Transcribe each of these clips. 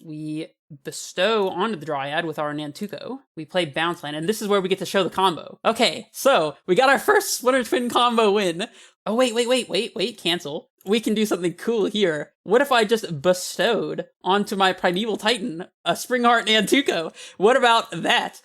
we bestow onto the Dryad with our Nantuko. We play Bounce Land, and this is where we get to show the combo. Okay, so we got our first Splinter Twin combo win. Oh, wait, cancel. We can do something cool here. What if I just bestowed onto my Primeval Titan a Springheart Nantuko? What about that?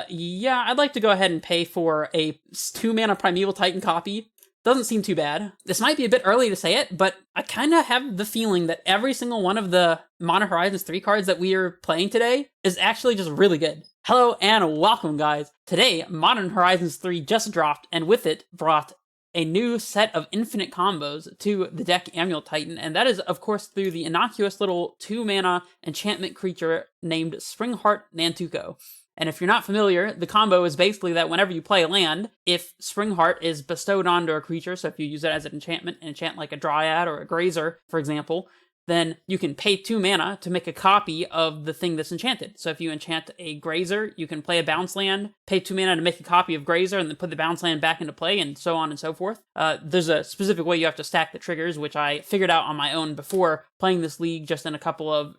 Yeah, I'd like to go ahead and pay for a 2-mana Primeval Titan copy. Doesn't seem too bad. This might be a bit early to say it, but I kind of have the feeling that every single one of the Modern Horizons 3 cards that we are playing today is actually just really good. Hello and welcome, guys. Today, Modern Horizons 3 just dropped, and with it brought a new set of infinite combos to the deck Amulet Titan, and that is, of course, through the innocuous little 2-mana enchantment creature named Springheart Nantuko. And if you're not familiar, the combo is basically that whenever you play a land, if Springheart is bestowed onto a creature, so if you use it as an enchantment and enchant like a Dryad or a Grazer, for example, then you can pay 2 mana to make a copy of the thing that's enchanted. So if you enchant a Grazer, you can play a bounce land, pay 2 mana to make a copy of Grazer, and then put the bounce land back into play, and so on and so forth. There's a specific way you have to stack the triggers, which I figured out on my own before playing this league, just in a couple of,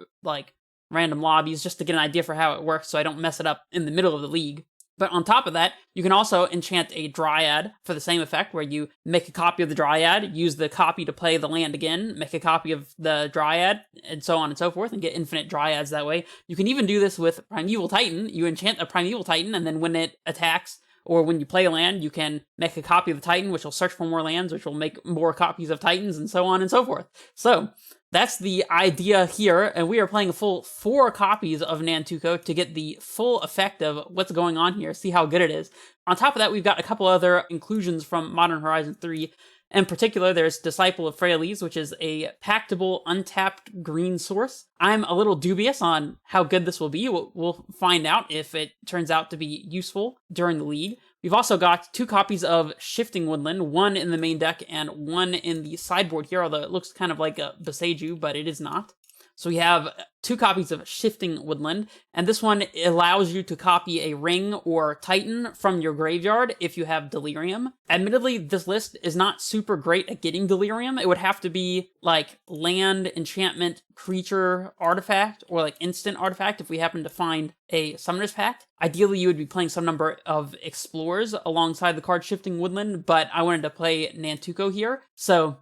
random lobbies, just to get an idea for how it works so I don't mess it up in the middle of the league. But on top of that, you can also enchant a Dryad for the same effect, where you make a copy of the Dryad, use the copy to play the land again, make a copy of the Dryad, and so on and so forth, and get infinite Dryads that way. You can even do this with Primeval Titan. You enchant a Primeval Titan, and then when it attacks, or when you play a land, you can make a copy of the Titan, which will search for more lands, which will make more copies of Titans, and so on and so forth. So, that's the idea here, and we are playing a full 4 copies of Nantuko to get the full effect of what's going on here, see how good it is. On top of that, we've got a couple other inclusions from Modern Horizons 3. In particular, there's Disciple of Freyalise, which is a pactable, untapped green source. I'm a little dubious on how good this will be. We'll find out if it turns out to be useful during the league. We've also got 2 copies of Shifting Woodland, one in the main deck and one in the sideboard here, although it looks kind of like a Boseiju, but it is not. So we have 2 copies of Shifting Woodland, and this one allows you to copy a Ring or Titan from your graveyard if you have Delirium. Admittedly, this list is not super great at getting Delirium. It would have to be like land, enchantment, creature, artifact, or like instant artifact if we happen to find a Summoner's Pact. Ideally, you would be playing some number of Explorers alongside the card Shifting Woodland, but I wanted to play Nantuko here, so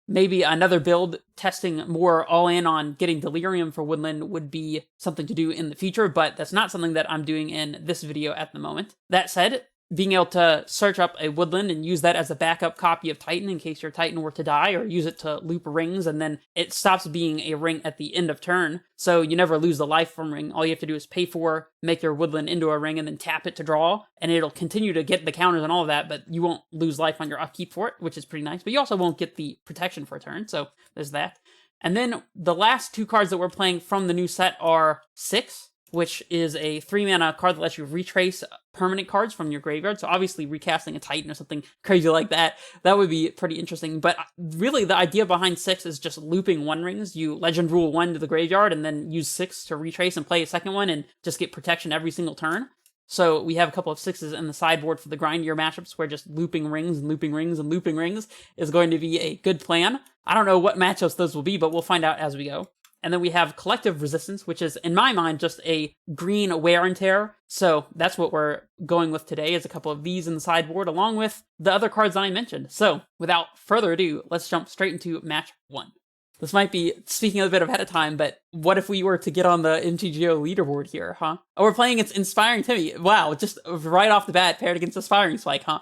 maybe another build testing more all in on getting Delirium for Woodland would be something to do in the future, but that's not something that I'm doing in this video at the moment. That said, being able to search up a Woodland and use that as a backup copy of Titan in case your Titan were to die, or use it to loop rings, and then it stops being a ring at the end of turn, so you never lose the life from ring. All you have to do is pay for, make your Woodland into a ring, and then tap it to draw, and it'll continue to get the counters and all of that, but you won't lose life on your upkeep for it, which is pretty nice, but you also won't get the protection for a turn, so there's that. And then the last 2 cards that we're playing from the new set are 6, which is a 3-mana card that lets you retrace permanent cards from your graveyard. So obviously recasting a Titan or something crazy like that would be pretty interesting. But really the idea behind 6 is just looping 1-rings. You Legend Rule 1 to the graveyard and then use 6 to retrace and play a second one and just get protection every single turn. So we have a couple of 6s in the sideboard for the grindier matchups where just looping rings and looping rings and looping rings is going to be a good plan. I don't know what matchups those will be, but we'll find out as we go. And then we have Collective Resistance, which is, in my mind, just a green wear and tear. So that's what we're going with today, is a couple of these in the sideboard, along with the other cards that I mentioned. So without further ado, let's jump straight into match 1. This might be speaking a bit ahead of time, but what if we were to get on the MTGO leaderboard here, huh? Oh, we're playing against Inspiring Timmy. Wow, just right off the bat, paired against Aspiring Spike, huh?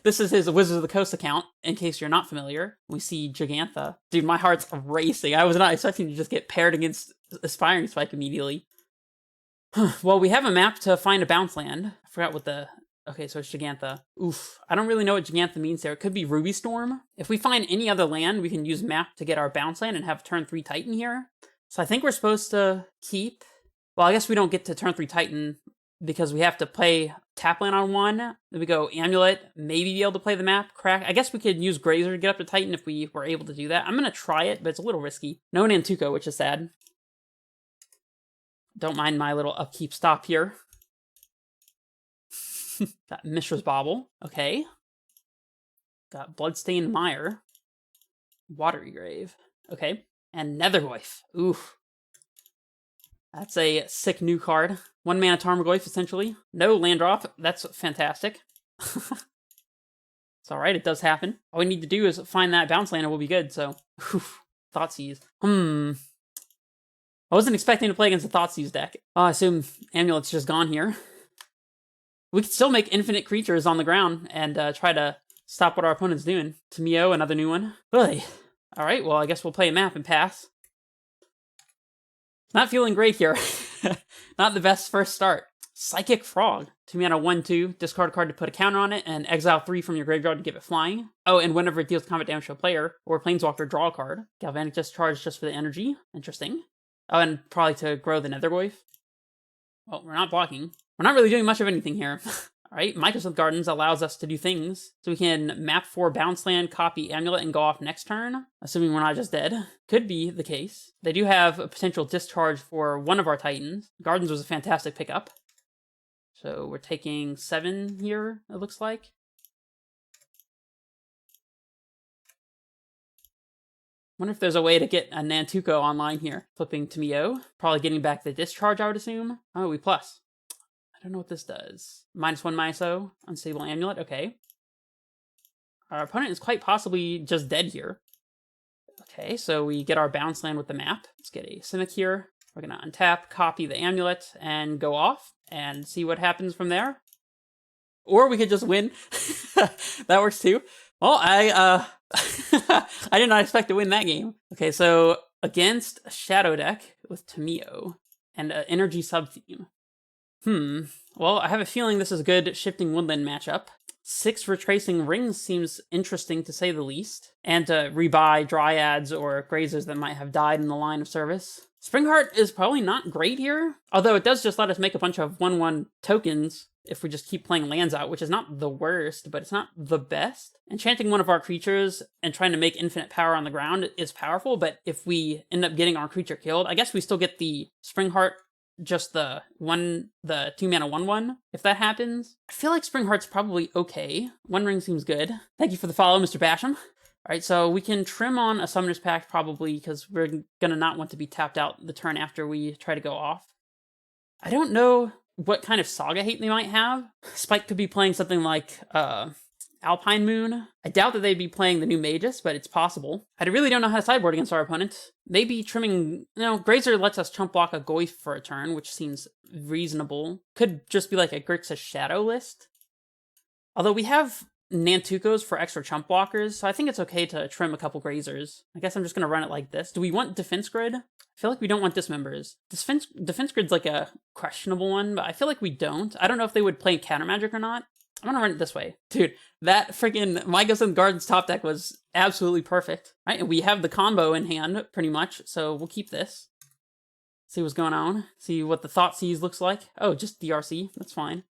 This is his Wizards of the Coast account, in case you're not familiar. We see Gigantha. Dude, my heart's racing. I was not expecting to just get paired against Aspiring Spike immediately. Well, we have a map to find a bounce land. I forgot what the... Okay, so it's Gigantha. Oof. I don't really know what Gigantha means there. It could be Ruby Storm. If we find any other land, we can use map to get our bounce land and have turn 3 Titan here. So I think we're supposed to keep... Well, I guess we don't get to turn 3 Titan because we have to play tap land on 1. Then we go Amulet, maybe be able to play the map, crack. I guess we could use Grazer to get up to Titan if we were able to do that. I'm going to try it, but it's a little risky. No Nantuko, which is sad. Don't mind my little upkeep stop here. Got Mishra's Bauble. Okay. Got Bloodstained Mire. Watery Grave. Okay. And Nethergoyf. Oof. That's a sick new card. 1 mana Tarmogoyf, essentially. No land drop. That's fantastic. It's alright, it does happen. All we need to do is find that bounce land and we'll be good, so... Thoughtseize. I wasn't expecting to play against a Thoughtseize deck. Oh, I assume Amulet's just gone here. We could still make infinite creatures on the ground and try to stop what our opponent's doing. Tameo, another new one. Really? Alright, well, I guess we'll play a map and pass. Not feeling great here. Not the best first start. Psychic Frog. 2 mana 1/2. Discard a card to put a counter on it, and exile 3 from your graveyard to give it flying. Oh, and whenever it deals combat damage to a player or Planeswalker, draw a card. Galvanic Discharge just for the energy. Interesting. Oh, and probably to grow the Nethergoyf. Well, we're not blocking. We're not really doing much of anything here. Alright, Mycosynth Gardens allows us to do things. So we can map 4 bounce land, copy Amulet, and go off next turn. Assuming we're not just dead. Could be the case. They do have a potential discharge for one of our Titans. Gardens was a fantastic pickup. So we're taking 7 here, it looks like. Wonder if there's a way to get a Nantuko online here. Flipping Tameo. Probably getting back the discharge, I would assume. Oh, we plus. I don't know what this does. -1/-0. Unstable Amulet. Okay. Our opponent is quite possibly just dead here. Okay, so we get our bounce land with the map. Let's get a Simic here. We're going to untap, copy the Amulet, and go off, and see what happens from there. Or we could just win. That works too. Well, I did not expect to win that game. Okay, so against a Shadow deck with Tameo and an Energy sub-theme. Well, I have a feeling this is a good Shifting Woodland matchup. 6 Retracing Rings seems interesting to say the least. And to rebuy Dryads or Grazers that might have died in the line of service. Springheart is probably not great here, although it does just let us make a bunch of 1/1 tokens if we just keep playing lands out, which is not the worst, but it's not the best. Enchanting one of our creatures and trying to make infinite power on the ground is powerful, but if we end up getting our creature killed, I guess we still get the Springheart, just the 2 mana 1/1, if that happens. I feel like Springheart's probably okay. One Ring seems good. Thank you for the follow, Mr. Basham. Alright, so we can trim on a Summoner's Pact probably, because we're gonna not want to be tapped out the turn after we try to go off. I don't know what kind of Saga hate they might have. Spike could be playing something like Alpine Moon. I doubt that they'd be playing the new Magus, but it's possible. I really don't know how to sideboard against our opponent. Maybe trimming, Grazer lets us chump block a Goyf for a turn, which seems reasonable. Could just be like a Grixis Shadow list. Although we have Nantukos for extra chump blockers, so I think it's okay to trim a couple Grazers. I guess I'm just going to run it like this. Do we want Defense Grid? I feel like we don't want Dismembers. Defense Grid's like a questionable one, but I feel like we don't. I don't know if they would play Counter Magic or not. I'm going to run it this way. Dude, that freaking Mycosynth Gardens top deck was absolutely perfect. Right, and we have the combo in hand, pretty much, so we'll keep this. See what's going on. See what the Thoughtseize looks like. Oh, just DRC. That's fine.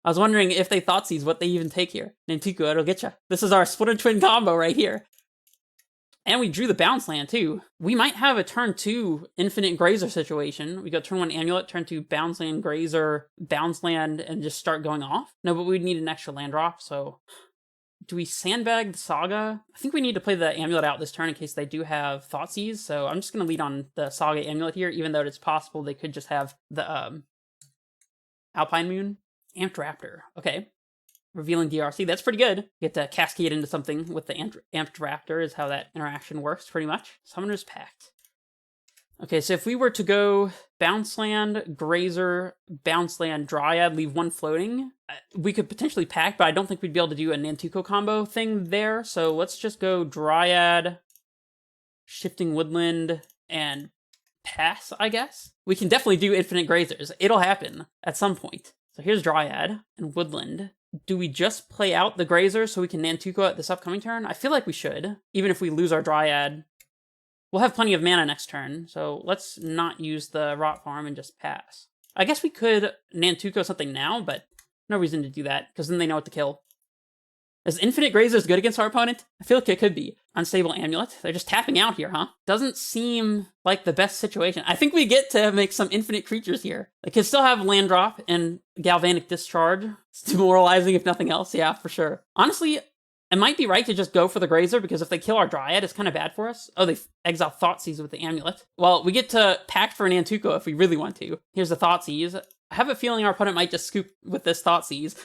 I was wondering if they Thoughtseize, what they even take here. Nantuko, it'll get ya. This is our Splinter Twin combo right here. And we drew the bounce land, too. We might have a turn 2 Infinite Grazer situation. We go turn 1 Amulet, turn 2 bounce land, Grazer, bounce land, and just start going off. No, but we'd need an extra land drop, so... Do we sandbag the Saga? I think we need to play the Amulet out this turn in case they do have Thoughtseize, so I'm just going to lead on the Saga Amulet here, even though it's possible they could just have the Alpine Moon. Amped Raptor. Okay. Revealing DRC. That's pretty good. You get to cascade into something with the Amped Raptor is how that interaction works, pretty much. Summoner's Pact. Okay, so if we were to go bounce land, Grazer, bounce land, Dryad, leave 1 floating, we could potentially pack, but I don't think we'd be able to do a Nantuko combo thing there. So let's just go Dryad, Shifting Woodland, and pass, I guess. We can definitely do Infinite Grazers. It'll happen at some point. So here's Dryad and Woodland. Do we just play out the Grazer so we can Nantuko at this upcoming turn? I feel like we should. Even if we lose our Dryad, we'll have plenty of mana next turn. So let's not use the Rot Farm and just pass. I guess we could Nantuko something now, but no reason to do that, because then they know what to kill. Is Infinite Grazers good against our opponent? I feel like it could be. Unstable Amulet. They're just tapping out here, huh? Doesn't seem like the best situation. I think we get to make some infinite creatures here. They can still have land drop and Galvanic Discharge. It's demoralizing if nothing else. Yeah, for sure. Honestly, It might be right to just go for the Grazer, because if they kill our Dryad, it's kind of bad for us. Oh, they exile Thoughtseize with the Amulet. Well, we get to pact for Nantuko if we really want to. Here's the Thoughtseize. I have a feeling our opponent might just scoop with this Thoughtseize.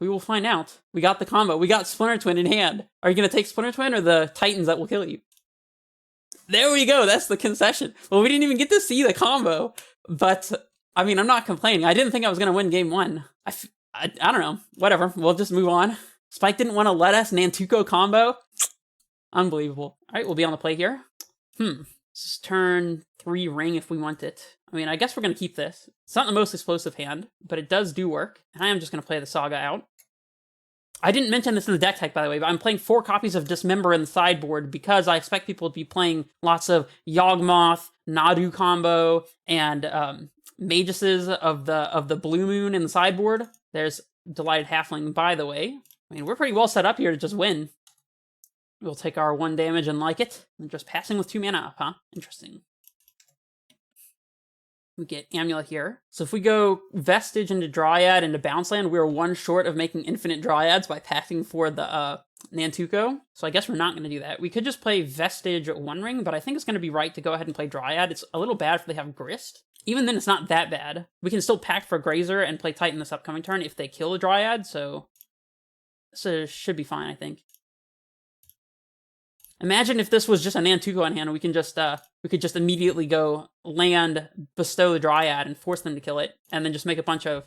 We will find out. We got the combo. We got Splinter Twin in hand. Are you going to take Splinter Twin or the Titans that will kill you? There we go. That's the concession. Well, we didn't even get to see the combo, but I mean, I'm not complaining. I didn't think I was going to win game one. I don't know. Whatever. We'll just move on. Spike didn't want to let us Nantuko combo. Unbelievable. All right, we'll be on the play here. This is turn 3 ring if we want it. I mean, I guess we're going to keep this. It's not the most explosive hand, but it does do work. And I am just going to play the Saga out. I didn't mention this in the deck tech, by the way, but I'm playing 4 copies of Dismember in the sideboard because I expect people to be playing lots of Yawgmoth, Nadu combo, and Maguses of the Blue Moon in the sideboard. There's Delighted Halfling, by the way. I mean, we're pretty well set up here to just win. We'll take our 1 damage and like it. And just passing with 2 mana up, huh? Interesting. We get Amulet here. So if we go Vestige into Dryad into Bounce Land, we're 1 short of making infinite Dryads by packing for the Nantuko. So I guess we're not going to do that. We could just play Vestige 1 ring, but I think it's going to be right to go ahead and play Dryad. It's a little bad if they have Grist. Even then, it's not that bad. We can still pack for Grazer and play Titan this upcoming turn if they kill the Dryad, so it should be fine, I think. Imagine if this was just a Nantuko on hand, we could just immediately go land, bestow the Dryad, and force them to kill it, and then just make a bunch of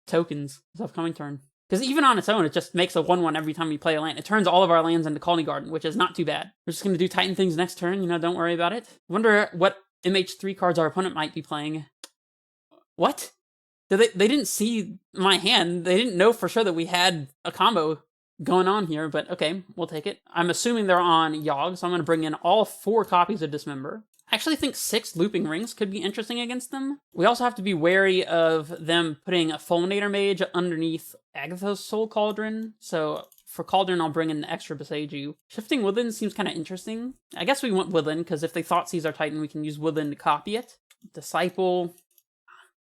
tokens this upcoming turn. Because even on its own, it just makes a 1/1 every time we play a land. It turns all of our lands into Colony Garden, which is not too bad. We're just going to do Titan things next turn, you know, don't worry about it. Wonder what MH3 cards our opponent might be playing. What? They didn't see my hand. They didn't know for sure that we had a combo going on here, but okay, we'll take it. I'm assuming they're on Yogg, so I'm going to bring in all 4 copies of Dismember. I actually think 6 Looping Rings could be interesting against them. We also have to be wary of them putting a Fulminator Mage underneath Agatha's Soul Cauldron, so for Cauldron, I'll bring in the extra Boseiju. Shifting Woodland seems kind of interesting. I guess we want Woodland, because if they Thoughtseize our Titan, we can use Woodland to copy it. Disciple.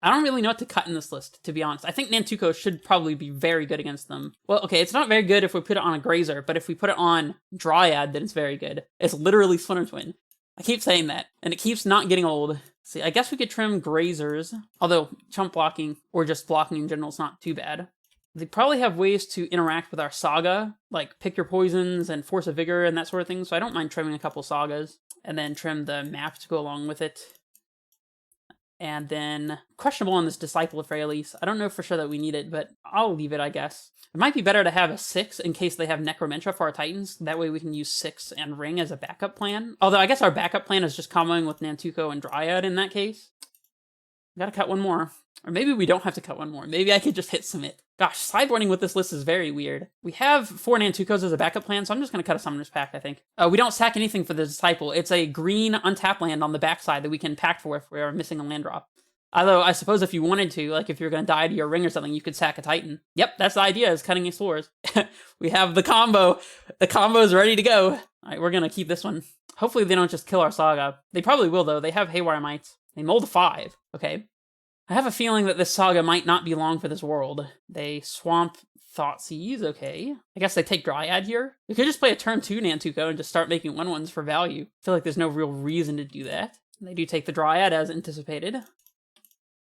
I don't really know what to cut in this list, to be honest. I think Nantuko should probably be very good against them. Well, okay, it's not very good if we put it on a Grazer, but if we put it on Dryad, then it's very good. It's literally Splinter Twin. I keep saying that, and it keeps not getting old. See, I guess we could trim Grazers, although chump blocking, or just blocking in general, is not too bad. They probably have ways to interact with our Saga, like Pick Your Poisons and Force of Vigor and that sort of thing, so I don't mind trimming a couple Sagas, and then trim the map to go along with it. And then, questionable on this Disciple of Freyalise. I don't know for sure that we need it, but I'll leave it, I guess. It might be better to have a 6 in case they have Necromentia for our Titans. That way we can use 6 and Ring as a backup plan. Although I guess our backup plan is just comboing with Nantuko and Dryad in that case. Gotta cut 1 more. Or maybe we don't have to cut 1 more. Maybe I could just hit Submit. Gosh, sideboarding with this list is very weird. We have 4 Nantukos as a backup plan, so I'm just going to cut a Summoner's Pact, I think. We don't sack anything for the Disciple. It's a green untapped land on the backside that we can pack for if we're missing a land drop. Although, I suppose if you wanted to, like if you're going to die to your Ring or something, you could sack a Titan. Yep, that's the idea, is cutting explorers. We have the combo. The combo is ready to go. All right, we're going to keep this one. Hopefully they don't just kill our Saga. They probably will, though. They have Haywire Mites. They mold a 5. Okay. I have a feeling that this Saga might not be long for this world. They swamp Thoughtseize, okay. I guess they take Dryad here. We could just play a turn 2 Nantuko and just start making 1/1s for value. I feel like there's no real reason to do that. They do take the Dryad as anticipated.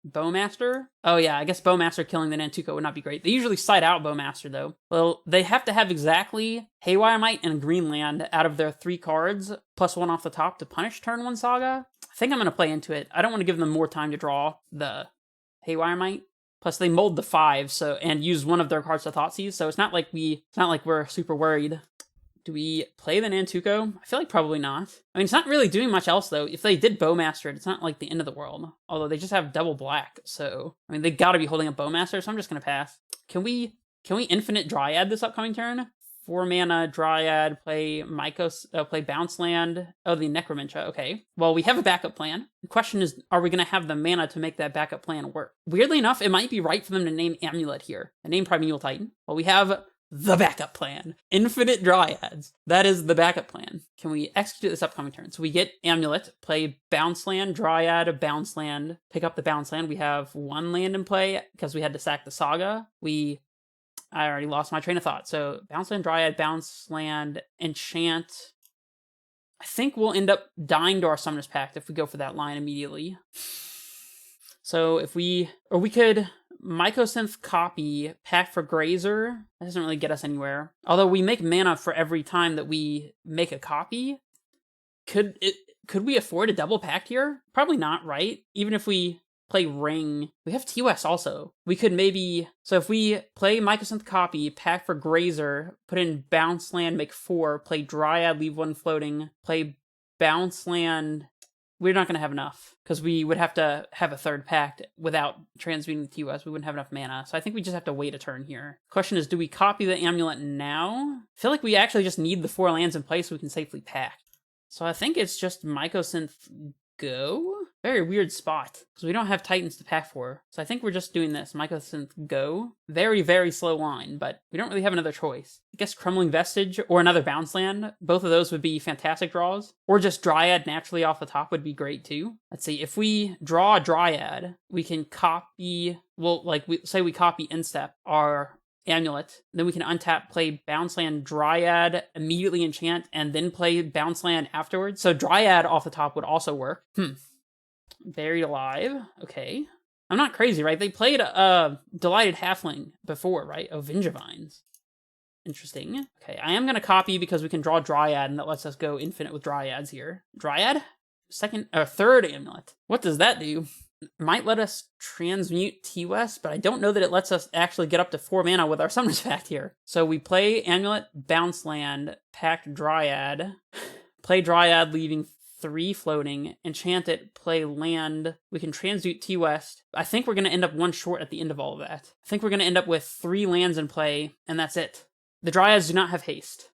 Bowmaster? Oh yeah, I guess Bowmaster killing the Nantuko would not be great. They usually side out Bowmaster though. Well, they have to have exactly Haywire Mite and Greenland out of their 3 cards, plus 1 off the top to punish turn 1 Saga. I think I'm going to play into it. I don't want to give them more time to draw the Haywire Mite. Plus they mold the 5 and use one of their cards to Thoughtseize, so it's not like we're super worried. Do we play the Nantuko? I feel like probably not. I mean, it's not really doing much else, though. If they did Bowmaster it, it's not like the end of the world. Although they just have double black, so... I mean, they gotta be holding a Bowmaster, so I'm just gonna pass. Can we infinite Dryad this upcoming turn? 4 mana Dryad, play play Bounce Land. Oh, the Necromentia, okay. Well, we have a backup plan. The question is, are we gonna have the mana to make that backup plan work? Weirdly enough, it might be right for them to name Amulet here. And name Primeval Titan. Well, we have the backup plan. Infinite Dryads. That is the backup plan. Can we execute this upcoming turn? So we get Amulet, play Bounce Land, Dryad, Bounce Land, pick up the Bounce Land. We have 1 land in play because we had to sack the Saga. We I already lost my train of thought. So bounce land, dryad, bounce land, enchant. I think we'll end up dying to our Summoner's Pact if we go for that line immediately. So if we could Mycosynth copy, Pact for Grazer. That doesn't really get us anywhere. Although we make mana for every time that we make a copy. Could we afford a double Pact here? Probably not, right? Even if we play Ring. We have TOS also. We could maybe... So if we play Mycosynth copy, Pact for Grazer, put in bounce land, make 4, play Dryad, leave 1 floating, play bounce land... We're not going to have enough, because we would have to have a third Pact without transmuting the TOS. We wouldn't have enough mana, so I think we just have to wait a turn here. Question is, do we copy the Amulet now? I feel like we actually just need the 4 lands in place so we can safely Pact. So I think it's just Mycosynth go? Very weird spot, because we don't have Titans to Pact for. So I think we're just doing this. Mycosynth go. Very, very slow line, but we don't really have another choice. I guess Crumbling Vestige or another bounce land. Both of those would be fantastic draws. Or just Dryad naturally off the top would be great too. Let's see, if we draw a Dryad, we can copy, well, like say we copy Instep, our Amulet, then we can untap, play bounce land, Dryad, immediately enchant, and then play bounce land afterwards. So Dryad off the top would also work. Buried Alive. Okay. I'm not crazy, right? They played Delighted Halfling before, right? Oh, Vengevines. Interesting. Okay, I am going to copy because we can draw Dryad, and that lets us go infinite with Dryads here. Dryad? Third Amulet. What does that do? Might let us transmute TOS, but I don't know that it lets us actually get up to 4 mana with our Summoner's Pact here. So we play Amulet, bounce land, Pact Dryad, play Dryad, leaving 3 floating, enchant it, play land. We can transmute TOS. I think we're going to end up 1 short at the end of all of that. I think we're going to end up with 3 lands in play, and that's it. The Dryads do not have haste.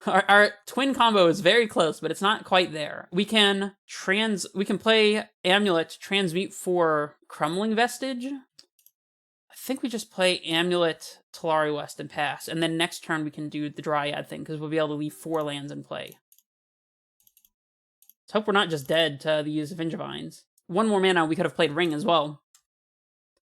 Our twin combo is very close, but it's not quite there. We can play Amulet, transmute for Crumbling Vestige. I think we just play Amulet, Talari West, and pass. And then next turn we can do the Dryad thing, because we'll be able to leave 4 lands in play. Let's hope we're not just dead to the use of Vengevines. 1 more mana, we could have played Ring as well.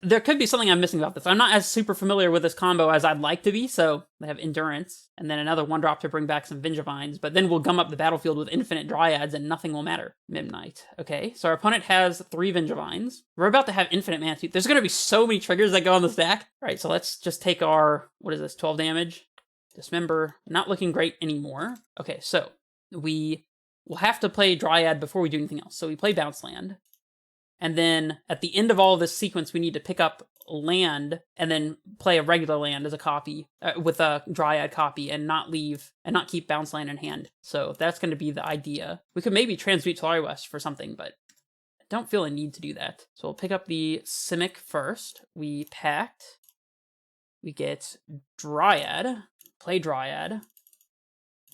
There could be something I'm missing about this. I'm not as super familiar with this combo as I'd like to be, so they have Endurance, and then another 1-drop to bring back some Vengevines, but then we'll gum up the battlefield with infinite Dryads and nothing will matter. Midnight. Okay, so our opponent has 3 Vengevines. We're about to have infinite mana. There's going to be so many triggers that go on the stack. All right, so let's just take our, what is this, 12 damage? Dismember. Not looking great anymore. Okay, so we will have to play Dryad before we do anything else. So we play Bounce Land. And then at the end of all of this sequence, we need to pick up land and then play a regular land as a copy with a Dryad copy and not keep bounce land in hand. So that's going to be the idea. We could maybe transmute Talari West for something, but I don't feel a need to do that. So we'll pick up the Simic first. We Pact. We get Dryad. Play Dryad.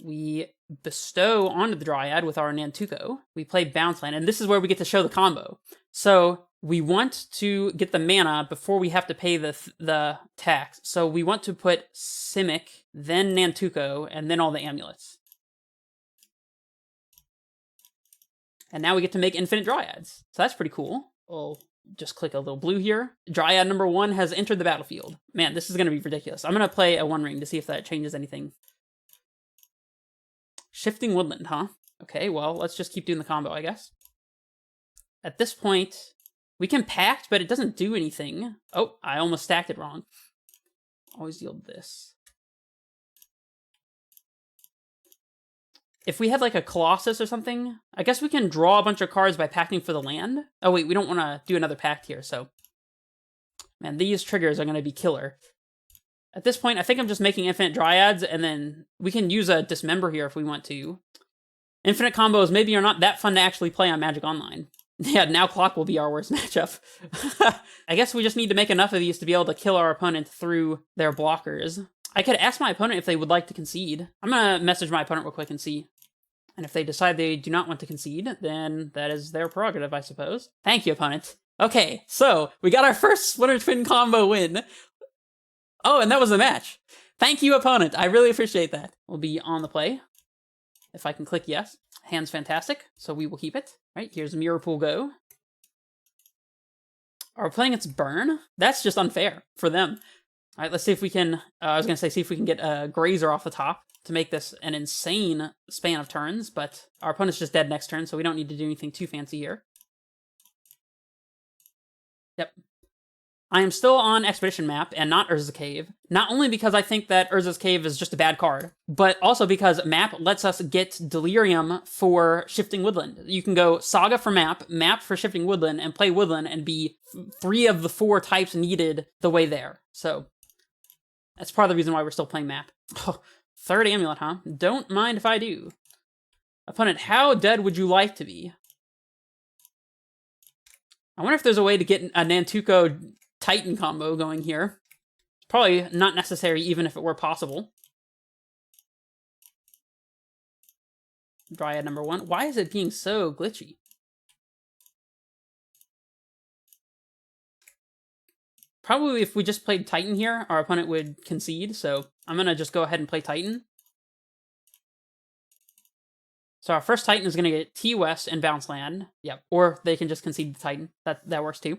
We bestow onto the Dryad with our Nantuko. We play bounce land, and this is where we get to show the combo. So we want to get the mana before we have to pay the tax. So we want to put Simic, then Nantuko, and then all the amulets. And now we get to make infinite Dryads. So that's pretty cool. We'll just click a little blue here. Dryad number 1 has entered the battlefield. Man, this is going to be ridiculous. I'm going to play a 1-ring to see if that changes anything. Shifting Woodland, huh? Okay, well, let's just keep doing the combo, I guess. At this point, we can Pact, but it doesn't do anything. Oh, I almost stacked it wrong. Always yield this. If we had like a Colossus or something, I guess we can draw a bunch of cards by pacting for the land. Oh wait, we don't want to do another Pact here, so... Man, these triggers are going to be killer. At this point, I think I'm just making infinite Dryads, and then we can use a Dismember here if we want to. Infinite combos maybe are not that fun to actually play on Magic Online. Yeah, now Clock will be our worst matchup. I guess we just need to make enough of these to be able to kill our opponent through their blockers. I could ask my opponent if they would like to concede. I'm going to message my opponent real quick and see. And if they decide they do not want to concede, then that is their prerogative, I suppose. Thank you, opponent. Okay, so we got our first Splinter Twin combo win. Oh, and that was the match. Thank you, opponent. I really appreciate that. We'll be on the play. If I can click yes. Hand's fantastic, so we will keep it. Right, here's Mirror Pool Go. Are we playing its Burn? That's just unfair for them. right, let's see if we can, I was going to say, see if we can get a Grazer off the top to make this an insane span of turns, but our opponent's just dead next turn, so we don't need to do anything too fancy here. Yep. I am still on Expedition map and not Urza's Cave, not only because I think that Urza's Cave is just a bad card, but also because map lets us get Delirium for Shifting Woodland. You can go Saga for map, map for Shifting Woodland, and play Woodland and be 3 of the 4 types needed the way there. So that's part of the reason why we're still playing map. Oh, 3rd Amulet, huh? Don't mind if I do. Opponent, how dead would you like to be? I wonder if there's a way to get a Nantuko Titan combo going here. Probably not necessary even if it were possible. Dryad number 1. Why is it being so glitchy? Probably if we just played Titan here, our opponent would concede, so I'm going to just go ahead and play Titan. So our first Titan is going to get T-West and Bounce Land. Yep, or they can just concede the Titan. That works too.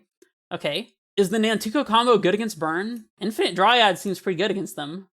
Okay. Is the Nantuko combo good against Burn? Infinite Dryad seems pretty good against them.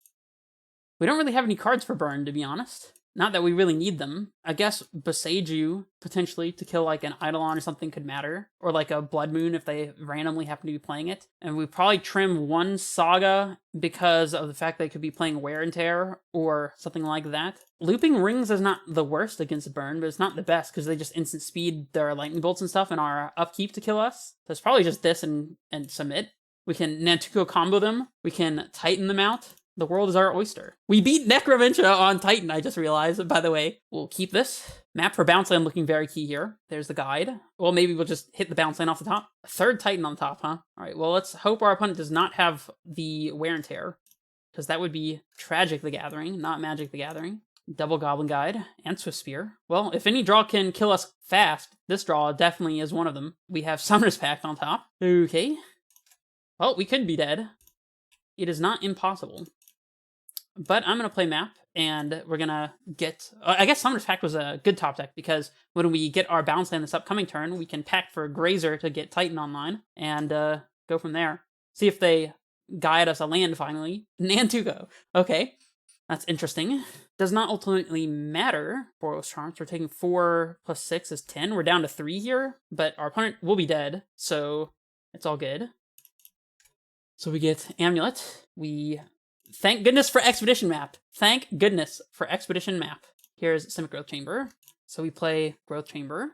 We don't really have any cards for Burn, to be honest. Not that we really need them. I guess Boseiju, potentially, to kill like an Eidolon or something could matter. Or like a Blood Moon if they randomly happen to be playing it. And we probably trim 1 Saga because of the fact they could be playing Wear and Tear or something like that. Looping Rings is not the worst against Burn, but it's not the best because they just instant speed their Lightning Bolts and stuff in our upkeep to kill us. So it's probably just this and submit. We can Nantuko combo them. We can Titan them out. The world is our oyster. We beat Necromentia on Titan, I just realized, by the way. We'll keep this. Map for Bounce Land looking very key here. There's the guide. Well, maybe we'll just hit the Bounce Land off the top. A 3rd Titan on the top, huh? All right, well, let's hope our opponent does not have the Wear and Tear, because that would be Tragic the Gathering, not Magic the Gathering. Double Goblin Guide and Swift Spear. Well, if any draw can kill us fast, this draw definitely is one of them. We have Summoner's Pact on top. Okay. Well, we could be dead. It is not impossible. But I'm going to play map, and we're going to get... I guess Summoner's Pact was a good top deck, because when we get our Bounce Land this upcoming turn, we can pact for Grazer to get Titan online, and go from there. See if they guide us a land, finally. Nantuko. Okay, that's interesting. Does not ultimately matter for those charms. We're taking 4 plus 6 is 10. We're down to 3 here, but our opponent will be dead, so it's all good. So we get Amulet. We... Thank goodness for Expedition map. Thank goodness for Expedition map. Here's Simic Growth Chamber. So we play Growth Chamber.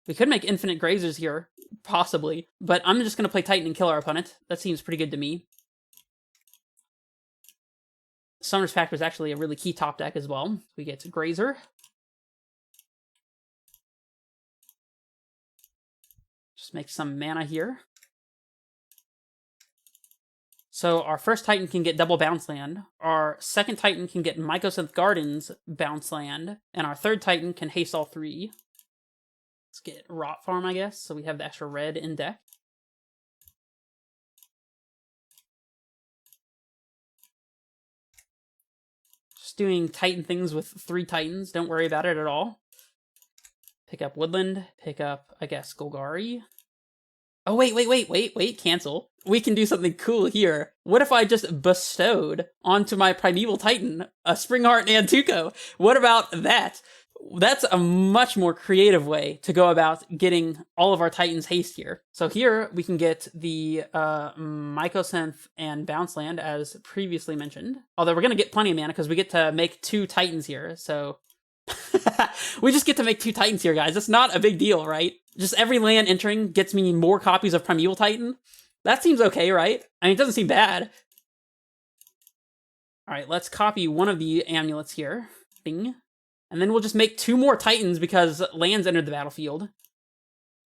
We could make Infinite Grazers here, possibly, but I'm just going to play Titan and kill our opponent. That seems pretty good to me. Summoner's Pact was actually a really key top deck as well. We get Grazer. Just make some mana here. So our first Titan can get double Bounce Land, our second Titan can get Mycosynth Gardens Bounce Land, and our third Titan can haste all 3. Let's get Rot Farm, I guess, so we have the extra red in deck. Just doing Titan things with 3 Titans, don't worry about it at all. Pick up Woodland, pick up, I guess, Golgari. Oh, wait, cancel. We can do something cool here. What if I just bestowed onto my Primeval Titan a Springheart Nantuko? What about that? That's a much more creative way to go about getting all of our Titans haste here. So here we can get the Mycosynth and Bounce Land as previously mentioned. Although we're going to get plenty of mana because we get to make 2 Titans here, so... we just get to make 2 Titans here, guys. That's not a big deal, right? Just every land entering gets me more copies of Primeval Titan. That seems okay, right? I mean, it doesn't seem bad. Alright, let's copy one of the amulets here. Bing. And then we'll just make 2 more Titans because lands entered the battlefield.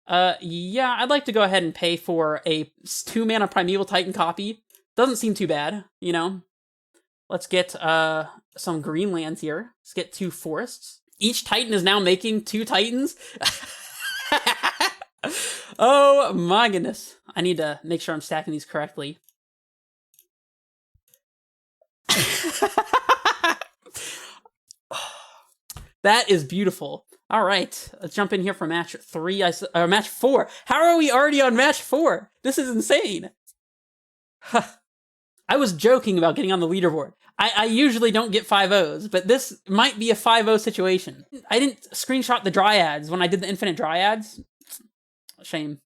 Yeah, I'd like to go ahead and pay for a 2-mana Primeval Titan copy. Doesn't seem too bad, you know? Let's get some green lands here. Let's get 2 forests. Each Titan is now making 2 Titans. Oh my goodness. I need to make sure I'm stacking these correctly. That is beautiful. All right, let's jump in here for match 3, match 4. How are we already on match 4? This is insane. I was joking about getting on the leaderboard. I usually don't get 5-0s, but this might be a 5-0 situation. I didn't screenshot the dryads when I did the infinite dryads. Shame.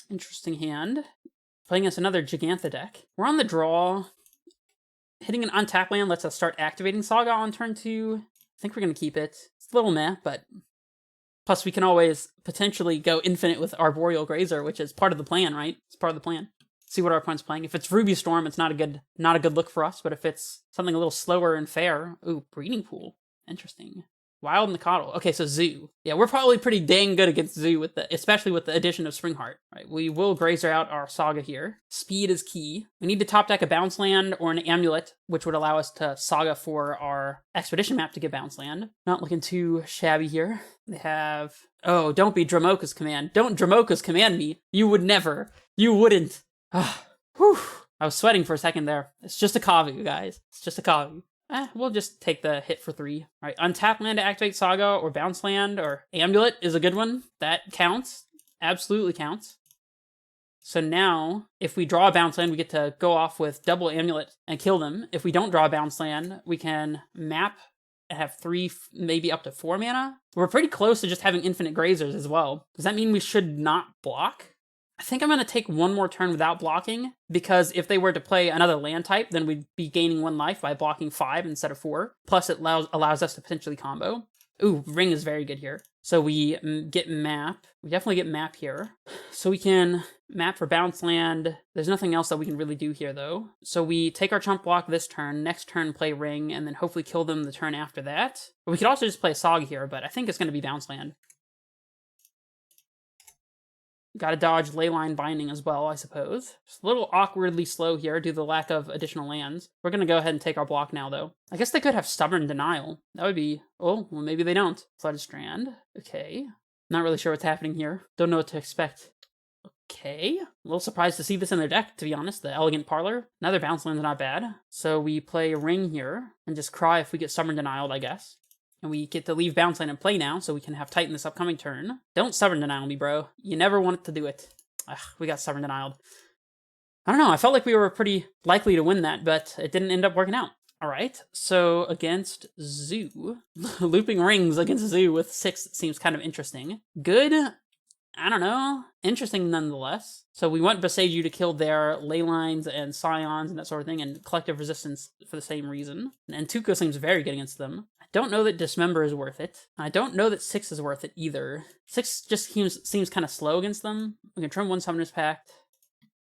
Interesting hand. Playing us another Gigantha deck. We're on the draw. Hitting an untap land lets us start activating Saga on turn 2. I think we're going to keep it. It's a little meh, but... Plus, we can always potentially go infinite with Arboreal Grazer, which is part of the plan, right? It's part of the plan. See what our opponent's playing. If it's Ruby Storm, it's not a good look for us, but if it's something a little slower and fair... Ooh, Breeding Pool. Interesting. Wild Nikotl. Okay, so Zoo. Yeah, we're probably pretty dang good against Zoo, especially with the addition of Springheart. Right, we will Grazer out our Saga here. Speed is key. We need to top deck a bounce land or an Amulet, which would allow us to Saga for our Expedition map to get bounce land. Not looking too shabby here. They have... Oh, don't be Dramoka's command. Don't Dramoka's command me. You would never. You wouldn't. Whew. I was sweating for a second there. It's just a Kavu, guys. It's just a Kavu. We'll just take the hit for 3. All right, untap land to activate Saga or bounce land or Amulet is a good one. That counts. Absolutely counts. So now, if we draw a bounce land, we get to go off with double Amulet and kill them. If we don't draw a bounce land, we can map and have 3, maybe up to 4 mana. We're pretty close to just having infinite Grazers as well. Does that mean we should not block? I think I'm going to take one more turn without blocking, because if they were to play another land type, then we'd be gaining 1 life by blocking 5 instead of 4. Plus, it allows us to potentially combo. Ooh, Ring is very good here. So we get Map. We definitely get Map here. So we can map for bounce land. There's nothing else that we can really do here, though. So we take our chump block this turn, next turn play Ring, and then hopefully kill them the turn after that. But we could also just play a Saga here, but I think it's going to be bounce land. Gotta dodge Leyline Binding as well, I suppose. Just a little awkwardly slow here due to the lack of additional lands. We're gonna go ahead and take our block now, though. I guess they could have Stubborn Denial. That would be... Oh, well, maybe they don't. Flooded Strand. Okay. Not really sure what's happening here. Don't know what to expect. Okay. A little surprised to see this in their deck, to be honest. The Elegant Parlor. Another bounce land's not bad. So we play Ring here, and just cry if we get Stubborn Denialed, I guess. And we get to leave bounce land in play now, so we can have Titan this upcoming turn. Don't Stubborn Denial me, bro. You never wanted to do it. Ugh, we got Stubborn Denialed. I don't know, I felt like we were pretty likely to win that, but it didn't end up working out. Alright, so against Zoo. Looping Rings against Zoo with 6 seems kind of interesting. Good? I don't know. Interesting nonetheless. So we want Boseiju to kill their Leylines and Scions and that sort of thing, and Collective Resistance for the same reason. And Nantuko seems very good against them. Don't know that Dismember is worth it. I don't know that 6 is worth it either. 6 just seems kind of slow against them. We can trim 1 Summoner's Pact.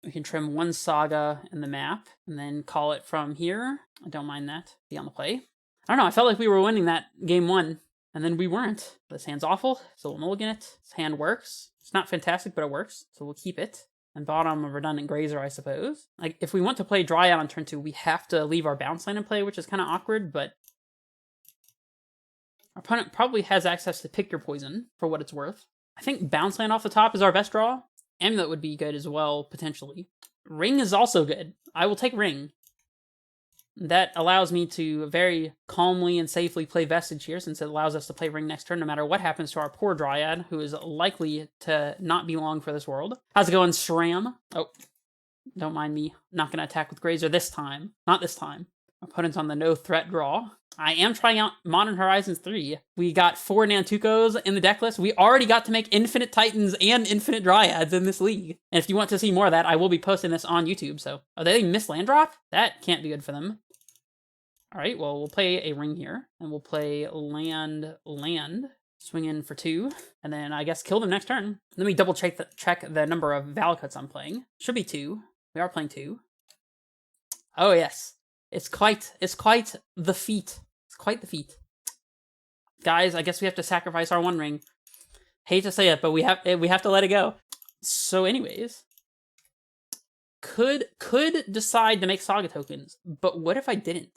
We can trim 1 Saga in the map, and then call it from here. I don't mind that. Be on the play. I don't know, I felt like we were winning that game 1, and then we weren't. This hand's awful, so we'll mulligan it. This hand works. It's not fantastic, but it works, so we'll keep it. And bottom, a Redundant Grazer, I suppose. Like, if we want to play Dryad on turn 2, we have to leave our bounce land in play, which is kind of awkward, but... Our opponent probably has access to Pick Your Poison, for what it's worth. I think Bounce Land off the top is our best draw. Amulet would be good as well, potentially. Ring is also good. I will take Ring. That allows me to very calmly and safely play Vestige here, since it allows us to play Ring next turn, no matter what happens to our poor Dryad, who is likely to not be long for this world. How's it going, Shram? Oh, don't mind me. Not going to attack with Grazer this time. Not this time. Opponent's on the no threat draw. I am trying out Modern Horizons 3. We got 4 Nantukos in the deck list. We already got to make Infinite Titans and Infinite Dryads in this league. And if you want to see more of that, I will be posting this on YouTube, so... Oh, they missed land drop? That can't be good for them. Alright, well, we'll play a Ring here. And we'll play land. Swing in for 2. And then, I guess, kill them next turn. Let me double check the number of Valakut's I'm playing. Should be 2. We are playing 2. Oh, yes. It's quite the feat. It's quite the feat. Guys, I guess we have to sacrifice our 1 ring. Hate to say it, but we have to let it go. So anyways, could decide to make Saga tokens, but what if I didn't?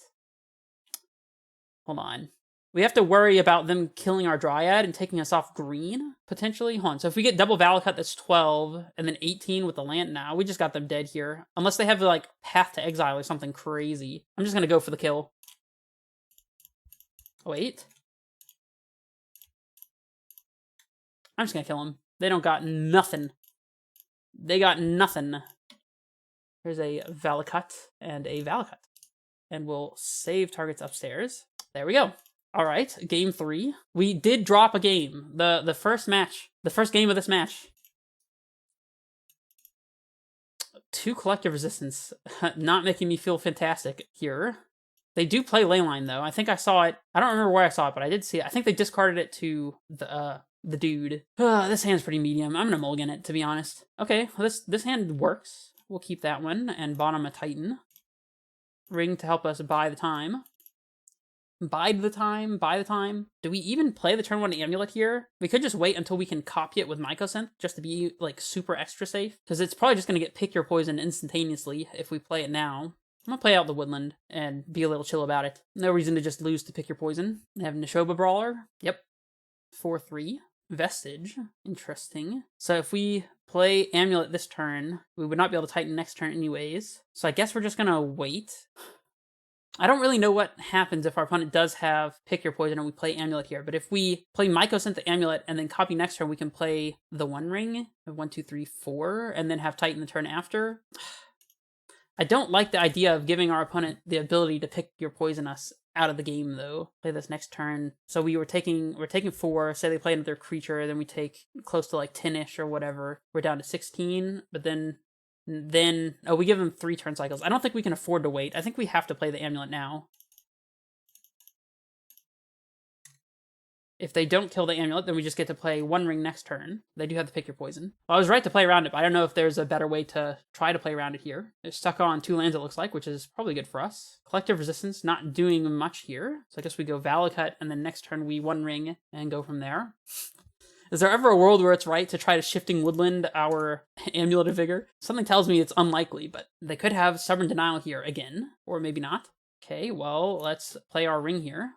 Hold on. We have to worry about them killing our Dryad and taking us off green, potentially. Hold on. So if we get double Valakut, that's 12, and then 18 with the land now, we just got them dead here. Unless they have, like, Path to Exile or something crazy. I'm just gonna go for the kill. Oh, wait. I'm just gonna kill them. They don't got nothing. They got nothing. Here's a Valakut and a Valakut. And we'll save targets upstairs. There we go. All right, game 3. We did drop a game. The first match, the first game of this match. 2 collective resistance, not making me feel fantastic here. They do play Leyline though. I think I saw it. I don't remember where I saw it, but I did see it. I think they discarded it to the dude. This hand's pretty medium. I'm gonna mulligan it, to be honest. Okay, well, this hand works. We'll keep that one and bottom a Titan. Ring to help us buy the time. Bide the time, buy the time. Do we even play the turn 1 amulet here? We could just wait until we can copy it with Mycosynth, just to be, like, super extra safe. Because it's probably just going to get pick your poison instantaneously if we play it now. I'm going to play out the Woodland and be a little chill about it. No reason to just lose to pick your poison. I have Neshoba Brawler. Yep. 4-3. Vestige. Interesting. So if we play amulet this turn, we would not be able to Titan next turn anyways. So I guess we're just going to wait. I don't really know what happens if our opponent does have pick your poison and we play amulet here, but if we play Mycosynth the amulet and then copy next turn, we can play the One Ring of 1, 2, 3, 4, and then have Titan the turn after. I don't like the idea of giving our opponent the ability to pick your poison us out of the game though. Play this next turn. So we're taking 4, say they play another creature, then we take close to like 10-ish or whatever. We're down to 16, but then we give them 3 turn cycles. I don't think we can afford to wait. I think we have to play the amulet now. If they don't kill the amulet, then we just get to play One Ring next turn. They do have to pick your poison. Well, I was right to play around it, but I don't know if there's a better way to try to play around it here. They're stuck on 2 lands, it looks like, which is probably good for us. Collective Resistance, not doing much here. So I guess we go Valakut, and then next turn we One Ring and go from there. Is there ever a world where it's right to try to Shifting Woodland our Amulet of Vigor? Something tells me it's unlikely, but they could have Stubborn Denial here again, or maybe not. Okay, well, let's play our ring here.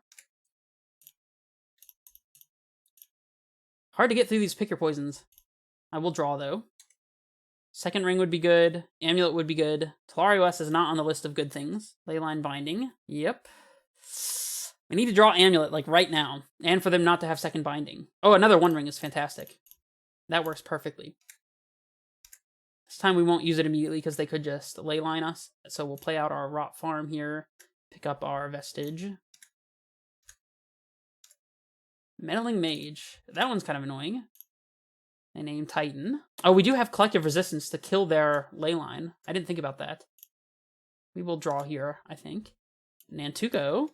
Hard to get through these pick your poisons. I will draw, though. Second ring would be good. Amulet would be good. Talari West is not on the list of good things. Leyline Binding. Yep. I need to draw Amulet, like, right now. And for them not to have second binding. Oh, another One Ring is fantastic. That works perfectly. This time we won't use it immediately because they could just Leyline us. So we'll play out our Rot Farm here. Pick up our Vestige. Meddling Mage. That one's kind of annoying. They name Titan. Oh, we do have Collective Resistance to kill their Leyline. I didn't think about that. We will draw here, I think. Nantuko.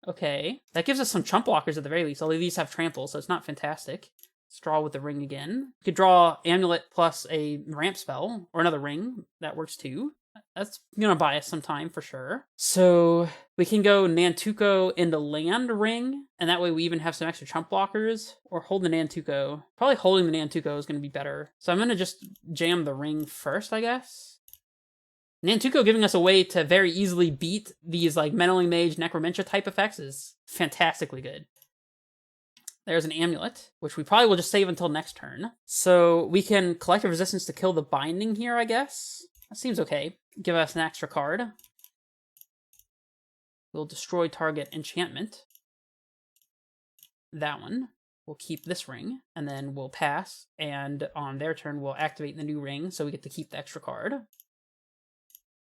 Okay. That gives us some chump blockers at the very least, although these have trample, so it's not fantastic. Let's draw with the ring again. We could draw Amulet plus a ramp spell, or another ring. That works too. That's gonna buy us some time for sure. So we can go Nantuko into land ring, and that way we even have some extra chump blockers, or hold the Nantuko. Probably holding the Nantuko is gonna be better. So I'm gonna just jam the ring first, I guess. Nantuko giving us a way to very easily beat these like Meddling Mage, Necromentia type effects is fantastically good. There's an Amulet, which we probably will just save until next turn. So we can Collective Resistance to kill the binding here, I guess. That seems okay. Give us an extra card. We'll destroy target enchantment. That one. We'll keep this ring, and then we'll pass, and on their turn we'll activate the new ring, so we get to keep the extra card.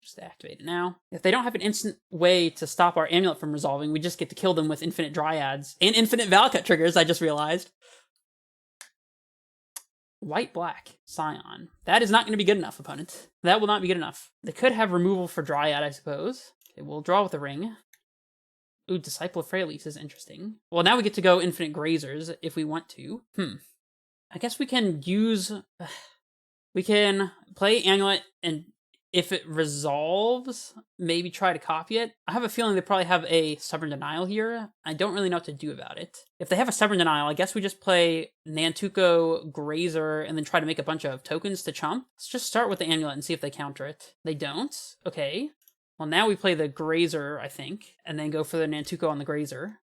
Just activate it now. If they don't have an instant way to stop our Amulet from resolving, we just get to kill them with infinite Dryads and infinite Valakut triggers, I just realized. White-black, Scion. That is not going to be good enough, opponent. That will not be good enough. They could have removal for Dryad, I suppose. Okay, we'll draw with the ring. Ooh, Disciple of Freyalise is interesting. Well, now we get to go infinite Grazers if we want to. I guess we can use... we can play Amulet and... if it resolves, maybe try to copy it. I have a feeling they probably have a Stubborn Denial here. I don't really know what to do about it. If they have a Stubborn Denial, I guess we just play Nantuko, Grazer, and then try to make a bunch of tokens to chump. Let's just start with the Amulet and see if they counter it. They don't. Okay. Well, now we play the Grazer, I think, and then go for the Nantuko on the Grazer.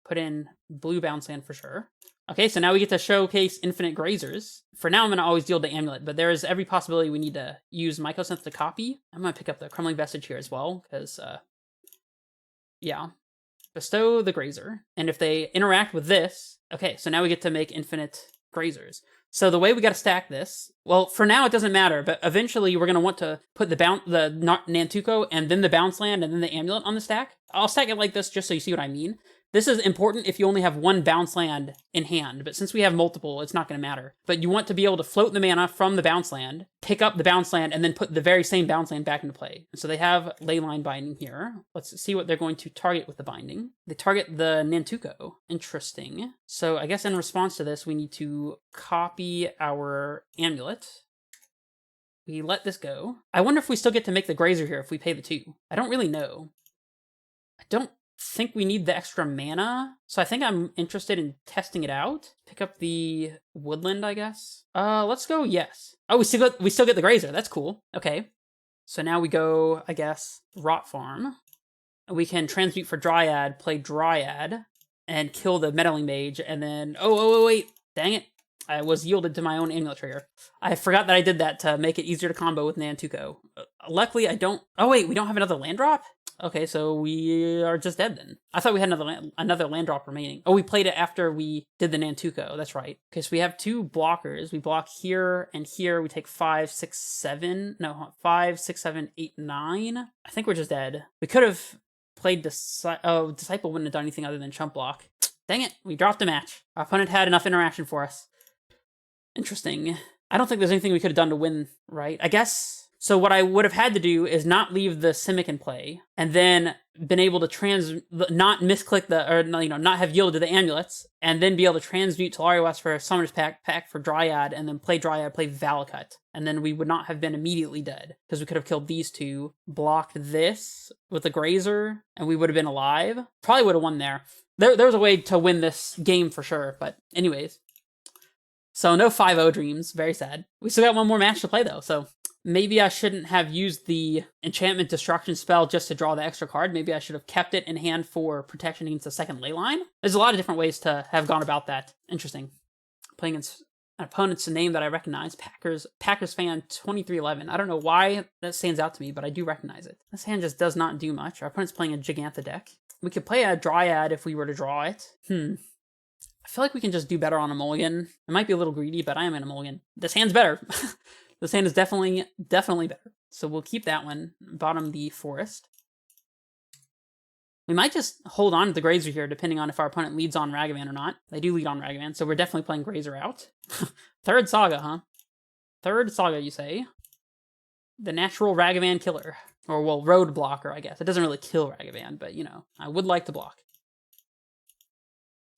Put in blue bounce land for sure. Okay, so now we get to showcase infinite Grazers. For now, I'm going to always deal the Amulet, but there is every possibility we need to use Mycosynth to copy. I'm going to pick up the Crumbling Vestige here as well, because, yeah. Bestow the Grazer. And if they interact with this... okay, so now we get to make infinite Grazers. So the way we got to stack this, well, for now it doesn't matter, but eventually we're going to want to put the Nantuko and then the bounce land and then the amulet on the stack. I'll stack it like this just so you see what I mean. This is important if you only have one bounce land in hand, but since we have multiple, it's not going to matter. But you want to be able to float the mana from the bounce land, pick up the bounce land, and then put the very same bounce land back into play. And so they have Leyline Binding here. Let's see what they're going to target with the binding. They target the Nantuko. Interesting. So I guess in response to this, we need to copy our amulet. We let this go. I wonder if we still get to make the Grazer here if we pay the 2. I don't really know. I don't think we need the extra mana, so I think I'm interested in testing it out. Pick up the woodland, I guess. Let's go yes. Oh, we still get the Grazer. That's cool. Okay, so now we go, I guess, Rot Farm. We can transmute for Dryad, play Dryad, and kill the Meddling Mage, and then wait, dang it, I was yielded to my own amulet trigger. I forgot that I did that to make it easier to combo with Nantuko. Luckily, I don't. Oh wait, we don't have another land drop. Okay, so we are just dead then. I thought we had another land drop remaining. Oh, we played it after we did the Nantuko. That's right. Okay, so we have 2 blockers. We block here and here. We take 5, 6, 7. No, 5, 6, 7, 8, 9. I think we're just dead. We could have played Disciple wouldn't have done anything other than chump block. Dang it, we dropped a match. Our opponent had enough interaction for us. Interesting. I don't think there's anything we could have done to win, right? I guess. So what I would have had to do is not leave the Simic in play, and then been able to not misclick not have yielded to the amulets, and then be able to transmute Tolaria West for Summoner's Pact for Dryad, and then play Dryad, play Valakut. And then we would not have been immediately dead, because we could have killed these 2, blocked this with the Grazer, and we would have been alive. Probably would have won there. There was a way to win this game for sure, but anyways. So no 5-0 dreams, very sad. We still got one more match to play though, so maybe I shouldn't have used the Enchantment Destruction spell just to draw the extra card. Maybe I should have kept it in hand for protection against the second Leyline. There's a lot of different ways to have gone about that. Interesting. Playing against an opponent's name that I recognize, Packers fan 2311. I don't know why that stands out to me, but I do recognize it. This hand just does not do much. Our opponent's playing a Gigantha deck. We could play a Dryad if we were to draw it. I feel like we can just do better on a mulligan. It might be a little greedy, but I am in a mulligan. This hand's better. This hand is definitely better. So we'll keep that one. Bottom the forest. We might just hold on to the Grazer here, depending on if our opponent leads on Ragavan or not. They do lead on Ragavan, so we're definitely playing Grazer out. Third Saga, huh? Third Saga, you say? The natural Ragavan killer. Or, well, road blocker, I guess. It doesn't really kill Ragavan, but, you know, I would like to block.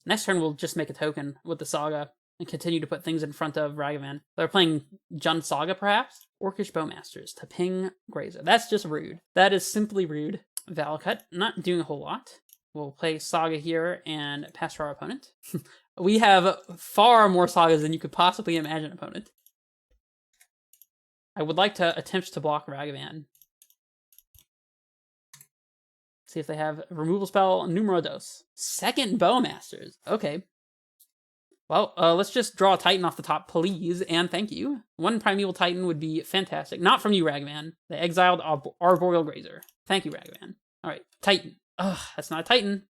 Next turn, we'll just make a token with the Saga and continue to put things in front of Ragavan. They're playing Jund Saga, perhaps? Orcish Bowmasters to ping Grazer. That's just rude. That is simply rude. Valakut, not doing a whole lot. We'll play Saga here and pass to our opponent. We have far more Sagas than you could possibly imagine, opponent. I would like to attempt to block Ragavan. See if they have a removal spell, numero dos. Second Bowmasters. Okay. Well, let's just draw a Titan off the top, please, and thank you. One Primeval Titan would be fantastic. Not from you, Ragavan. The exiled Arboreal Grazer. Thank you, Ragavan. Alright, Titan. Ugh, that's not a Titan.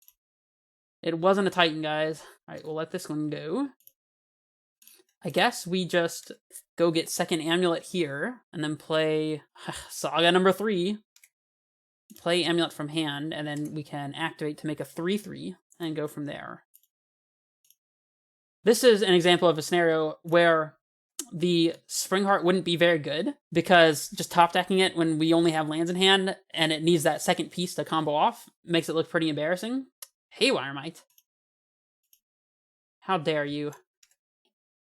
It wasn't a Titan, guys. Alright, we'll let this one go. I guess we just go get second Amulet here, and then play Saga number 3. Play Amulet from hand, and then we can activate to make a 3/3, and go from there. This is an example of a scenario where the Springheart wouldn't be very good, because just top decking it when we only have lands in hand, and it needs that second piece to combo off, makes it look pretty embarrassing. Haywire Might. How dare you.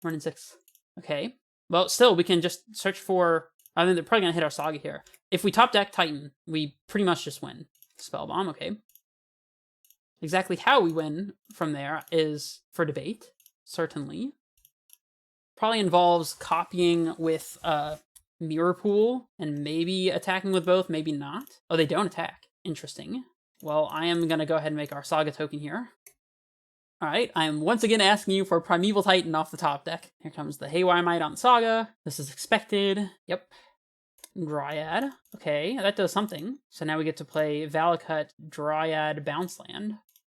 Running 6. Okay. Well, still, we can just search for... I mean, they're probably going to hit our Saga here. If we top deck Titan, we pretty much just win. Spell Bomb, okay. Exactly how we win from there is for debate, certainly. Probably involves copying with Mirror Pool, and maybe attacking with both, maybe not. Oh, they don't attack. Interesting. Well, I am going to go ahead and make our Saga token here. Alright, I am once again asking you for Primeval Titan off the top deck. Here comes the Haywire Might on the Saga. This is expected. Yep. Dryad. Okay, that does something. So now we get to play Valakut, Dryad, Bounce Land,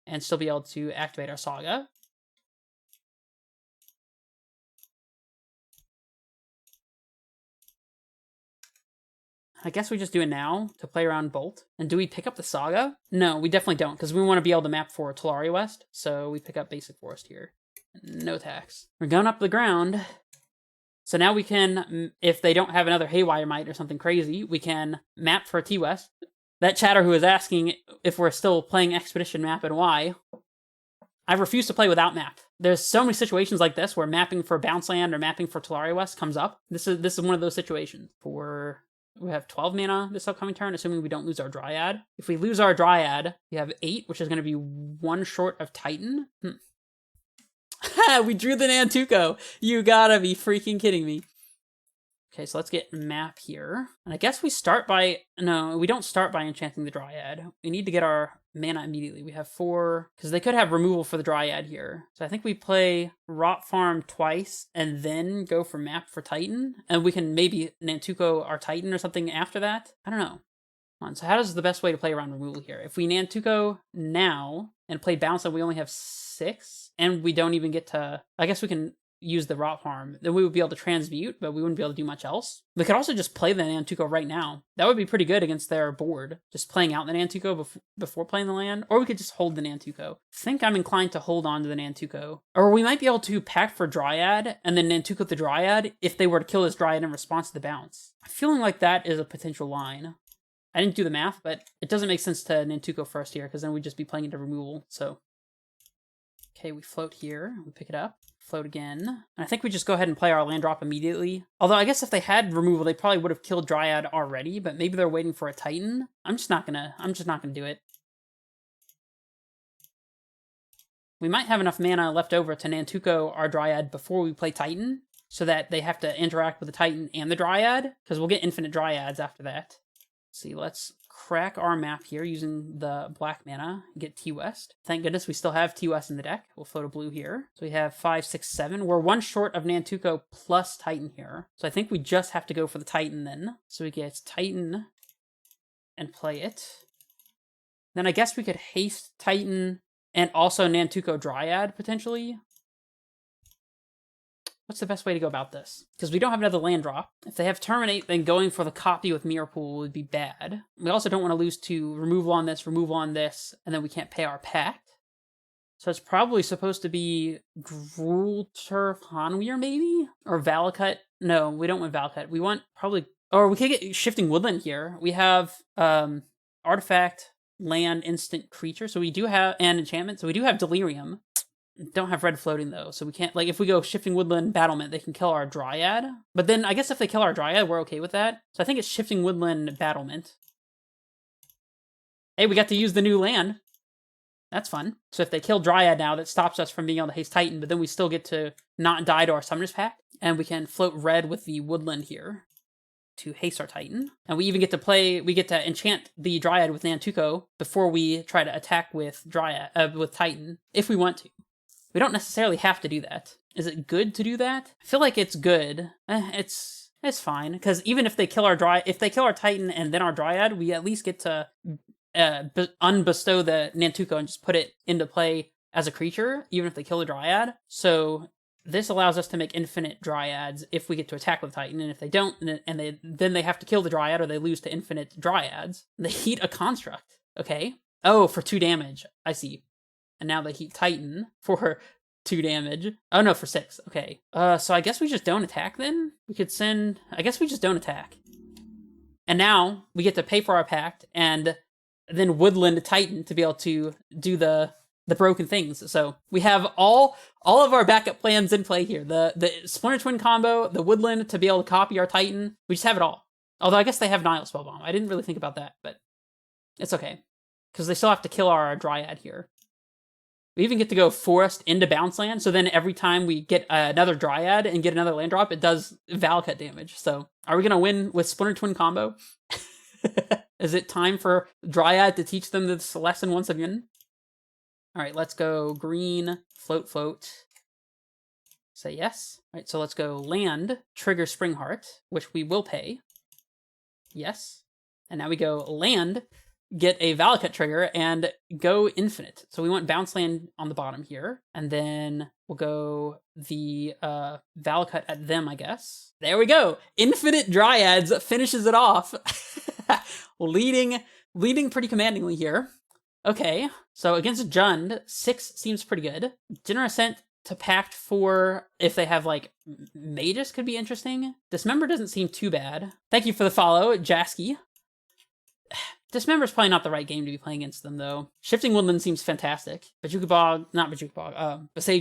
and still be able to activate our Saga. I guess we just do it now to play around Bolt. And do we pick up the Saga? No, we definitely don't, because we want to be able to map for Tularia West, so we pick up Basic Forest here. No tax. We're going up the ground. So now we can, if they don't have another Haywire Might or something crazy, we can map for T-West. That chatter who is asking if we're still playing Expedition map and why, I refuse to play without map. There's so many situations like this where mapping for Bounce Land or mapping for Tularia West comes up. This is one of those situations. We have 12 mana this upcoming turn, assuming we don't lose our Dryad. If we lose our Dryad, we have 8, which is going to be 1 short of Titan. We drew the Nantuko. You gotta be freaking kidding me. Okay, so let's get map here. And I guess we start by... No, we don't start by enchanting the Dryad. We need to get our mana immediately. We have 4... Because they could have removal for the Dryad here. So I think we play Rot Farm twice and then go for map for Titan. And we can maybe Nantuko our Titan or something after that. I don't know. So how does the best way to play around removal here? If we Nantuko now and play Bounce and we only have 6, and we don't even get to... I guess we can use the Rot Farm, then we would be able to transmute, but we wouldn't be able to do much else. We could also just play the Nantuko right now. That would be pretty good against their board, just playing out the Nantuko before playing the land, or we could just hold the Nantuko. I think I'm inclined to hold on to the Nantuko. Or we might be able to pact for Dryad, and then Nantuko the Dryad if they were to kill this Dryad in response to the bounce. I'm feeling like that is a potential line. I didn't do the math, but it doesn't make sense to Nantuko first here, because then we'd just be playing into removal, so... Okay, we float here, we pick it up, float again. And I think we just go ahead and play our land drop immediately. Although I guess if they had removal, they probably would have killed Dryad already, but maybe they're waiting for a Titan. I'm just not gonna do it. We might have enough mana left over to Nantuko our Dryad before we play Titan, so that they have to interact with the Titan and the Dryad, because we'll get infinite Dryads after that. Let's see, let's crack our map here using the black mana, get T-West. Thank goodness we still have T-West in the deck. We'll float a blue here. So we have 5, 6, 7. We're 1 short of Nantuko plus Titan here. So I think we just have to go for the Titan then. So we get Titan and play it. Then I guess we could haste Titan and also Nantuko Dryad potentially. What's the best way to go about this? Because we don't have another land drop. If they have Terminate, then going for the copy with Mirror Pool would be bad. We also don't want to lose to removal on this, and then we can't pay our pact. So it's probably supposed to be Gruul Turf Hanweir, maybe? Or Valakut. No, we don't want Valakut. We want probably... Or we could get Shifting Woodland here. We have Artifact, Land, Instant Creature. So we do have... And Enchantment. So we do have Delirium. Don't have red floating though, so we can't, like, if we go Shifting Woodland Battlement, they can kill our Dryad. But then I guess if they kill our Dryad, we're okay with that. So I think it's Shifting Woodland Battlement. Hey, we got to use the new land. That's fun. So if they kill Dryad now, that stops us from being able to haste Titan, but then we still get to not die to our Summoner's Pact, and we can float red with the Woodland here to haste our Titan. And we even get to play, we get to enchant the Dryad with Nantuko before we try to attack with with Titan, if we want to. We don't necessarily have to do that. Is it good to do that? I feel like it's good. It's fine, because even if they kill our Titan and then our Dryad, we at least get to unbestow the Nantuko and just put it into play as a creature, even if they kill the Dryad. So this allows us to make infinite Dryads if we get to attack with Titan, and if they don't, and then they have to kill the Dryad or they lose to infinite Dryads. They heat a construct. Okay. Oh, for 2 damage. I see. And now they heat Titan for 2 damage. Oh no, for 6. Okay. So I guess we just don't attack then? We could send... I guess we just don't attack. And now we get to pay for our pact and then Woodland Titan to be able to do the broken things. So we have all of our backup plans in play here. The Splinter Twin combo, the Woodland to be able to copy our Titan. We just have it all. Although I guess they have Nihil Spellbomb. I didn't really think about that, but it's okay. Because they still have to kill our Dryad here. We even get to go Forest into Bounce Land, so then every time we get another Dryad and get another land drop, it does Valakut damage. So, are we going to win with Splinter Twin combo? Is it time for Dryad to teach them this lesson once again? Alright, let's go green, float. Say yes. Alright, so let's go land, trigger Springheart, which we will pay. Yes. And now we go land, get a Valakut trigger and go infinite. So we want bounce land on the bottom here, and then we'll go the Valakut at them, I guess. There we go. Infinite Dryads finishes it off. leading pretty commandingly here. Okay, so against Jund, 6 seems pretty good. General Ascent to Pact 4, if they have, like, Magus could be interesting. Dismember doesn't seem too bad. Thank you for the follow, Jasky. Dismember's probably not the right game to be playing against them, though. Shifting Woodland seems fantastic. Besage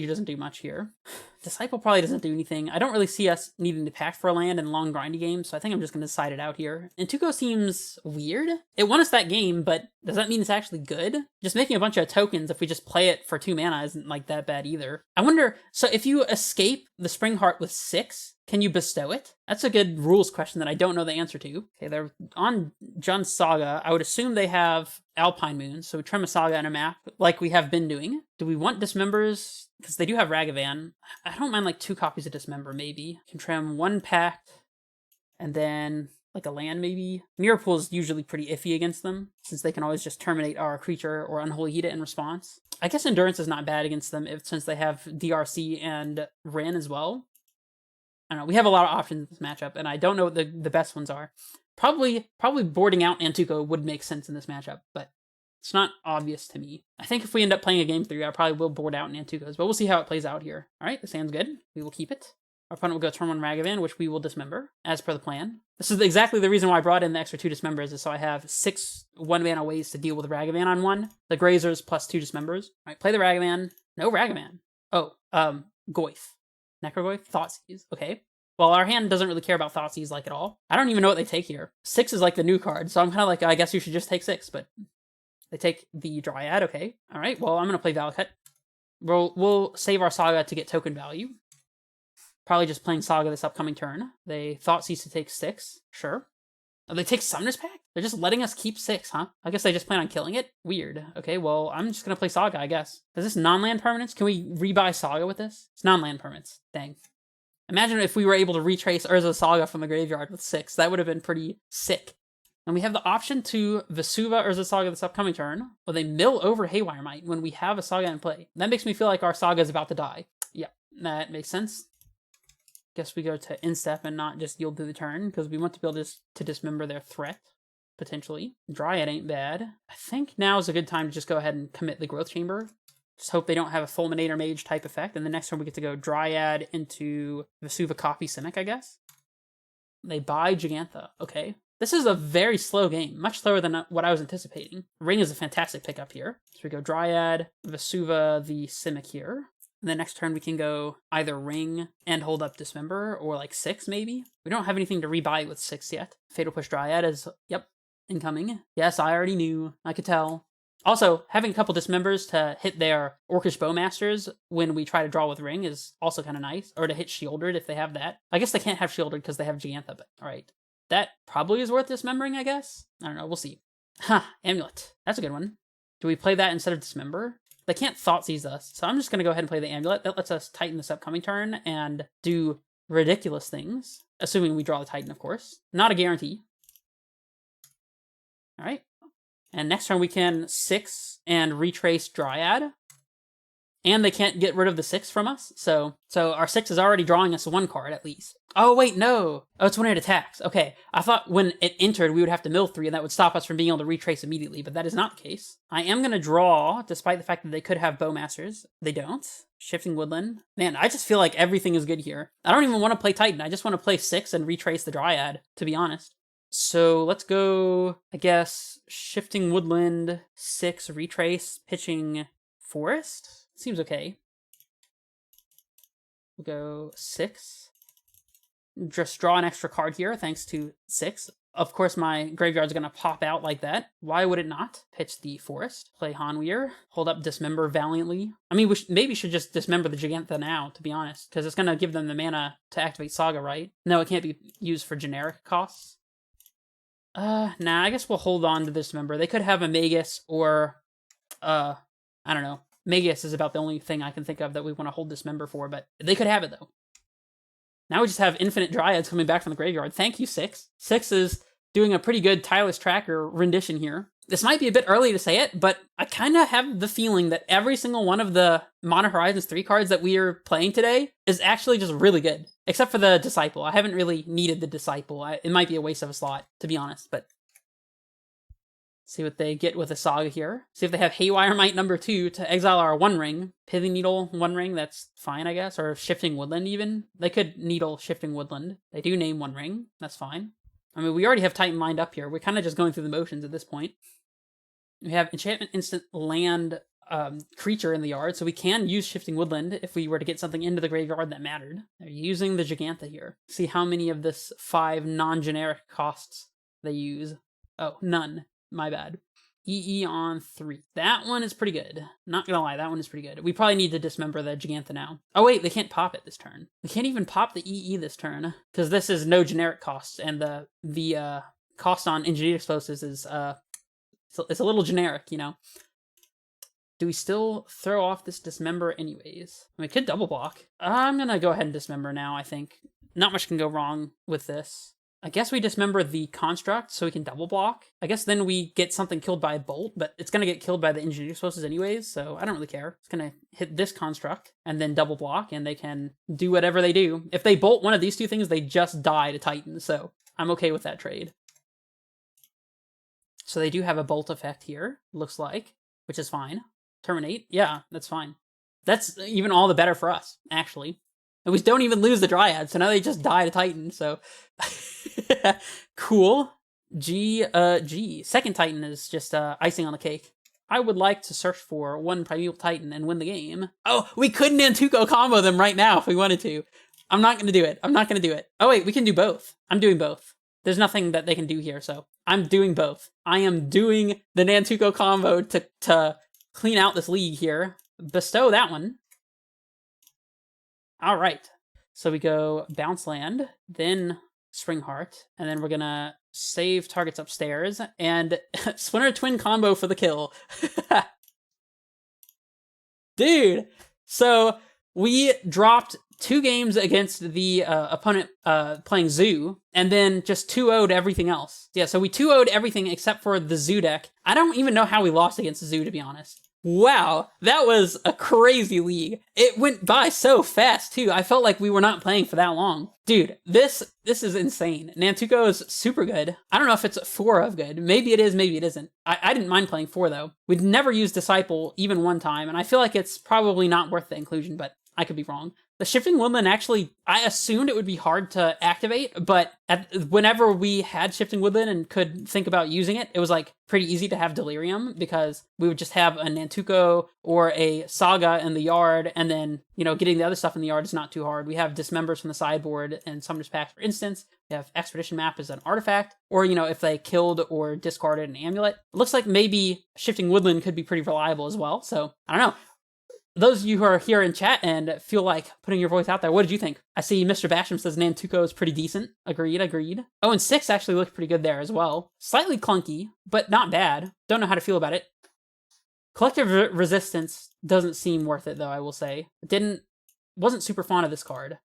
doesn't do much here. Disciple probably doesn't do anything. I don't really see us needing to pack for a land in long grindy games, so I think I'm just going to decide it out here. Nantuko seems weird. It won us that game, but does that mean it's actually good? Just making a bunch of tokens, if we just play it for 2 mana, isn't like that bad either. I wonder, so if you escape the Spring Heart with 6, can you bestow it? That's a good rules question that I don't know the answer to. Okay, they're on Jund's Saga. I would assume they have Alpine Moons, so we trim a Saga in a map like we have been doing. Do we want Dismembers? Because they do have Ragavan. I don't mind like 2 copies of Dismember, maybe. Can trim 1 Pact, and then like a land, maybe. Mirror Pool is usually pretty iffy against them, since they can always just terminate our creature or Unholy Heat it in response. I guess Endurance is not bad against them, since they have DRC and Ren as well. I don't know, we have a lot of options in this matchup, and I don't know what the best ones are. Probably boarding out Nantuko would make sense in this matchup, but it's not obvious to me. I think if we end up playing a game 3, I probably will board out Nantuko's, but we'll see how it plays out here. All right, this hand's good. We will keep it. Our opponent will go turn 1 Ragavan, which we will dismember, as per the plan. This is exactly the reason why I brought in the extra 2 Dismembers, is so I have 6 1-mana ways to deal with Ragavan on 1. The Grazers plus 2 Dismembers. All right, play the Ragavan. No Ragavan. Oh, Goyf. Necrogoyf? Thoughtseize. Okay. Well, our hand doesn't really care about Thoughtseize like at all. I don't even know what they take here. 6 is like the new card, so I'm kind of like, I guess you should just take 6, but they take the Dryad, okay. All right, well, I'm going to play Valakut. We'll save our Saga to get token value. Probably just playing Saga this upcoming turn. They Thoughtseize to take 6, sure. Oh, they take Summoner's Pact? They're just letting us keep 6, huh? I guess they just plan on killing it? Weird. Okay, well, I'm just going to play Saga, I guess. Is this non-land permanence? Can we rebuy Saga with this? It's non-land permanence. Dang. Imagine if we were able to retrace Urza Saga from the graveyard with 6. That would have been pretty sick. And we have the option to Vesuva Urza Saga this upcoming turn, or they mill over Haywire Might when we have a Saga in play. That makes me feel like our Saga is about to die. Yeah, that makes sense. Guess we go to instep and not just yield through the turn, because we want to be able to dismember their threat, potentially. Dryad ain't bad. I think now is a good time to just go ahead and commit the Growth Chamber. Just hope they don't have a Fulminator Mage type effect, and the next turn we get to go Dryad into Vesuva copy Simic, I guess. They buy Gigantha, okay. This is a very slow game, much slower than what I was anticipating. Ring is a fantastic pickup here. So we go Dryad, Vesuva the Simic here. And the next turn we can go either Ring and hold up Dismember, or like 6 maybe. We don't have anything to rebuy with 6 yet. Fatal Push Dryad is, yep, incoming. Yes, I already knew. I could tell. Also, having a couple Dismembers to hit their Orcish Bowmasters when we try to draw with Ring is also kind of nice. Or to hit Shieldred if they have that. I guess they can't have Shieldred because they have Gigantha, but alright. That probably is worth dismembering, I guess. I don't know, we'll see. Amulet. That's a good one. Do we play that instead of Dismember? They can't Thoughtseize us, so I'm just going to go ahead and play the Amulet. That lets us Titan this upcoming turn and do ridiculous things. Assuming we draw the Titan, of course. Not a guarantee. Alright. And next turn we can 6 and retrace Dryad. And they can't get rid of the 6 from us, so our 6 is already drawing us 1 card, at least. Oh, wait, no! Oh, it's when it attacks. Okay, I thought when it entered, we would have to mill 3, and that would stop us from being able to retrace immediately, but that is not the case. I am going to draw, despite the fact that they could have Bowmasters. They don't. Shifting Woodland. Man, I just feel like everything is good here. I don't even want to play Titan, I just want to play 6 and retrace the Dryad, to be honest. So let's go, I guess, Shifting Woodland, 6, retrace, pitching Forest? Seems okay. We'll go 6. Just draw an extra card here, thanks to 6. Of course, my graveyard's going to pop out like that. Why would it not? Pitch the Forest. Play Hanweir. Hold up Dismember valiantly. I mean, we maybe should just Dismember the Gigantha now, to be honest, because it's going to give them the mana to activate Saga, right? No, it can't be used for generic costs. Nah, I guess we'll hold on to Dismember. They could have a Magus or, I don't know. Magus is about the only thing I can think of that we want to hold Dismember for, but they could have it, though. Now we just have infinite Dryads coming back from the graveyard. Thank you, 6. 6 is doing a pretty good Tireless Tracker rendition here. this might be a bit early to say it, but I kind of have the feeling that every single one of the Modern Horizons 3 cards that we are playing today is actually just really good. Except for the Disciple. I haven't really needed the Disciple. It might be a waste of a slot, to be honest, but see what they get with a Saga here. See if they have Haywire Might #2 to exile our One Ring. Pithing Needle One Ring, that's fine, I guess. Or Shifting Woodland, even. They could Needle Shifting Woodland. They do name One Ring. That's fine. I mean, we already have Titan lined up here. We're kind of just going through the motions at this point. We have Enchantment Instant Land creature in the yard, so we can use Shifting Woodland if we were to get something into the graveyard that mattered. They're using the Gigantha here. See how many of this 5 non-generic costs they use. Oh, none. My bad. EE on 3. That one is pretty good. Not gonna lie, that one is pretty good. We probably need to dismember the Gigantha now. Oh wait, they can't pop it this turn. We can't even pop the EE this turn, because this is no generic costs, and the cost on Engineered Explosives is it's a little generic, you know. Do we still throw off this Dismember anyways? We could double block. I'm gonna go ahead and Dismember now, I think. Not much can go wrong with this. I guess we Dismember the Construct so we can double block. I guess then we get something killed by a Bolt, but it's gonna get killed by the Engineered Explosives anyways, so I don't really care. It's gonna hit this Construct and then double block, and they can do whatever they do. If they Bolt one of these two things, they just die to Titan, so I'm okay with that trade. So they do have a Bolt effect here, looks like, which is fine. Terminate? Yeah, that's fine. That's even all the better for us, actually. And we don't even lose the Dryad, so now they just die to Titan, so... Cool. G. Second Titan is just icing on the cake. I would like to search for one Primeval Titan and win the game. Oh, we could Nantuko combo them right now if we wanted to. I'm not going to do it. I'm not going to do it. Oh wait, we can do both. I'm doing both. There's nothing that they can do here, so I'm doing both. I am doing the Nantuko combo to clean out this league here. Bestow that one. All right. So we go Bounce Land, then Spring Heart, and then we're gonna save targets upstairs, and Splinter Twin combo for the kill. Dude! So we dropped 2 games against the opponent playing Zoo, and then just 2-0'd everything else. Yeah, so we 2-0'd everything except for the Zoo deck. I don't even know how we lost against Zoo, to be honest. Wow, that was a crazy league. It went by so fast, too. I felt like we were not playing for that long. Dude, this is insane. Nantuko is super good. I don't know if it's 4 of good. Maybe it is, maybe it isn't. I didn't mind playing 4, though. We'd never used Disciple even one time, and I feel like it's probably not worth the inclusion, but I could be wrong. The Shifting Woodland actually, I assumed it would be hard to activate, but whenever we had Shifting Woodland and could think about using it, it was like pretty easy to have Delirium, because we would just have a Nantuko or a Saga in the yard, and then, you know, getting the other stuff in the yard is not too hard. We have Dismembers from the sideboard and Summoner's Pact, for instance. We have Expedition Map as an artifact, or, you know, if they killed or discarded an amulet. It looks like maybe Shifting Woodland could be pretty reliable as well, so I don't know. Those of you who are here in chat and feel like putting your voice out there, what did you think? I see Mr. Basham says Nantuko is pretty decent. Agreed, agreed. Oh, and 6 actually looked pretty good there as well. Slightly clunky, but not bad. Don't know how to feel about it. Collective Resistance doesn't seem worth it, though, I will say. Wasn't super fond of this card.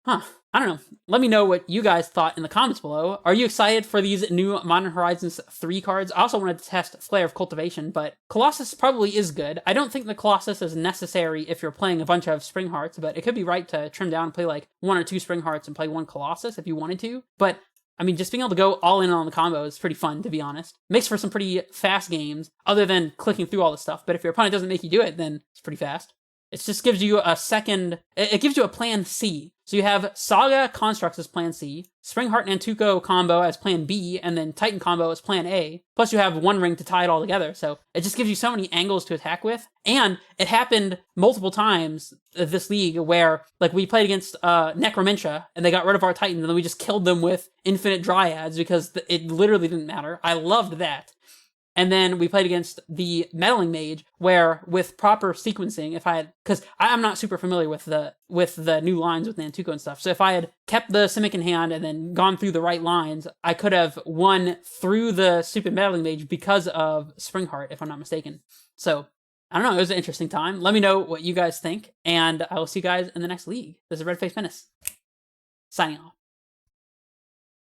Huh. I don't know. Let me know what you guys thought in the comments below. Are you excited for these new Modern Horizons 3 cards? I also wanted to test Flare of Cultivation, but Colossus probably is good. I don't think the Colossus is necessary if you're playing a bunch of Spring Hearts, but it could be right to trim down and play like 1 or 2 Spring Hearts and play 1 Colossus if you wanted to. But, I mean, just being able to go all in on the combo is pretty fun, to be honest. Makes for some pretty fast games, other than clicking through all this stuff. But if your opponent doesn't make you do it, then it's pretty fast. It just gives you it gives you a plan C. So you have Saga Constructs as plan C, Spring Heart Nantuko combo as plan B, and then Titan combo as plan A. Plus you have One Ring to tie it all together. So it just gives you so many angles to attack with. And it happened multiple times this league where, like, we played against Necromentia, and they got rid of our Titan, and then we just killed them with infinite Dryads because it literally didn't matter. I loved that. And then we played against the Meddling Mage, where with proper sequencing, because I'm not super familiar with the new lines with Nantuko and stuff, so if I had kept the Simic in hand and then gone through the right lines, I could have won through the stupid Meddling Mage because of Spring Heart, if I'm not mistaken. So, I don't know, it was an interesting time. Let me know what you guys think, and I will see you guys in the next league. This is Red Face Menace, signing off.